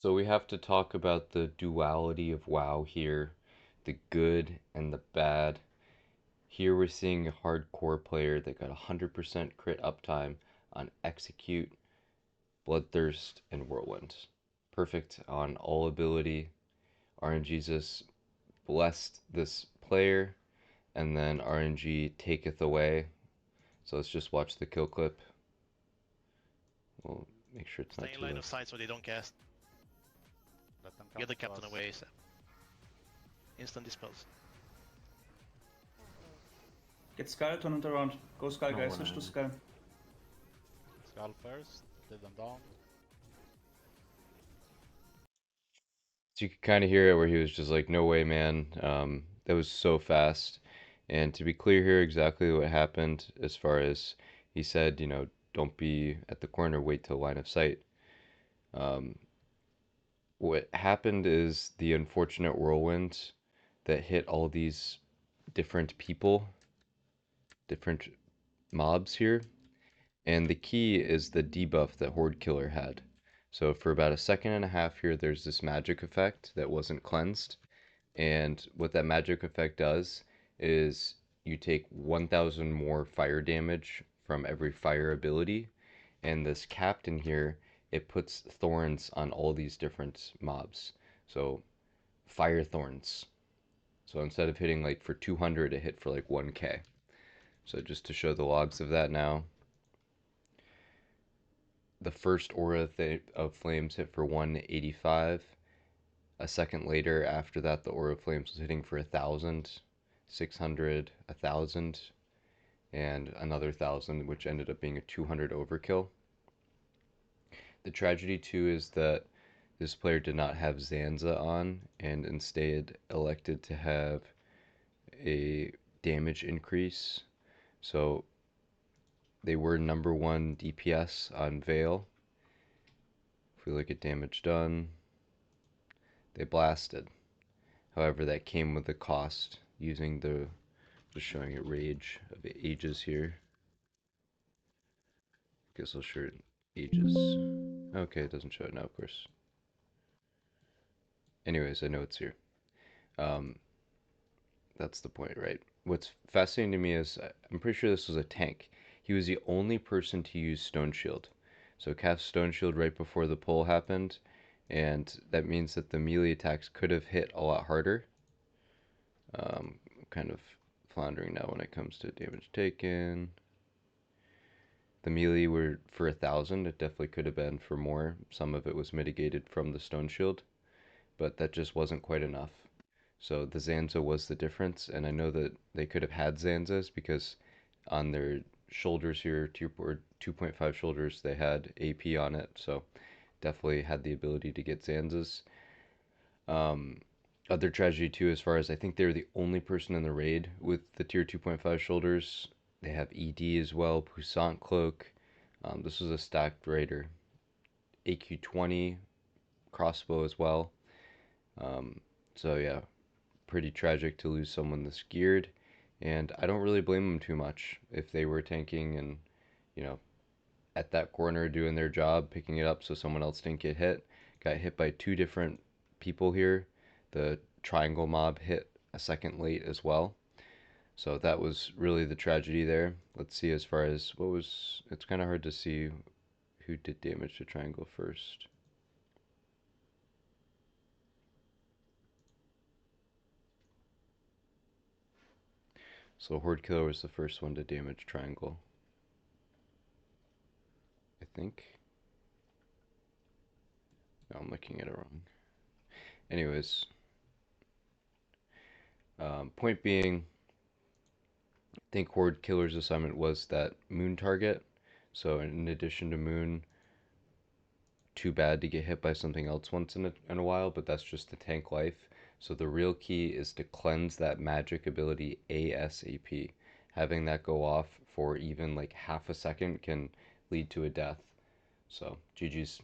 So we have to talk about the duality of WoW here, the good and the bad. Here we're seeing a hardcore player that got 100% crit uptime on Execute, Bloodthirst, and Whirlwind. Perfect on all ability. RNGesus blessed this player, and then RNG taketh away. So let's just watch the kill clip. We'll make sure it's not Stay in too line low. of sight so they don't cast. Let them come Get the to captain us. away. Instant dispels. Get Skull, turn it around. Go Skull, No guys, one switch to on. Skull. Skull first, lead them down. So you could kind of hear it where he was just like, "No way, man! That was so fast." And to be clear here, exactly what happened as far as he said, don't be at the corner, wait till line of sight. Um, what happened is the unfortunate whirlwind that hit all these different people, different mobs here, and the key is the debuff that Horde Killer had. So for about a second and a half here, there's this magic effect that wasn't cleansed. And what that magic effect does is you take 1000 more fire damage from every fire ability. And this captain here, it puts thorns on all these different mobs. So fire thorns. So instead of hitting like for 200, it hit for like 1k. So just to show the logs of that now, the first aura of flames hit for 185. A second later, after that, the Aura of Flames was hitting for 1,000, 600, 1,000, and another 1,000, which ended up being a 200 overkill. The tragedy, too, is that this player did not have Zanza on and instead elected to have a damage increase. So they were number one DPS on Veil. If we look at damage done, they blasted. However, that came with a cost using the just showing it rage of ages here. Guess I'll show it ages. Okay, it doesn't show it now, of course. Anyways, I know it's here. Um, that's the point, right? What's fascinating to me is I'm pretty sure this was a tank. He was the only person to use Stone Shield. So cast Stone Shield right before the pull happened, and that means that the melee attacks could have hit a lot harder. Kind of floundering now when it comes to damage taken. The melee were for 1,000. It definitely could have been for more. Some of it was mitigated from the stone shield, but that just wasn't quite enough. So the Zanza was the difference, and I know that they could have had Zanzas because on their shoulders here, 2.5 shoulders, they had AP on it, so definitely had the ability to get Zanzas. Um, Other tragedy too, as far as I think they're the only person in the raid with the tier 2.5 shoulders. They have ED as well, Puissant Cloak. This was a stacked raider. AQ20 crossbow as well. Um, so yeah, pretty tragic to lose someone this geared, and I don't really blame them too much if they were tanking and you know at that corner doing their job, picking it up so someone else didn't get hit. Got hit by two different people here. The triangle mob hit a second late as well. So that was really the tragedy there. Let's see as far as what was. It's kind of hard to see who did damage to triangle first. So Horde Killer was the first one to damage triangle, I think. No, I'm looking at it wrong. Anyways, point being, I think Horde Killer's assignment was that moon target. So in addition to moon, too bad to get hit by something else once in a while, but that's just the tank life. So the real key is to cleanse that magic ability ASAP. Having that go off for even like half a second can lead to a death. So GG's.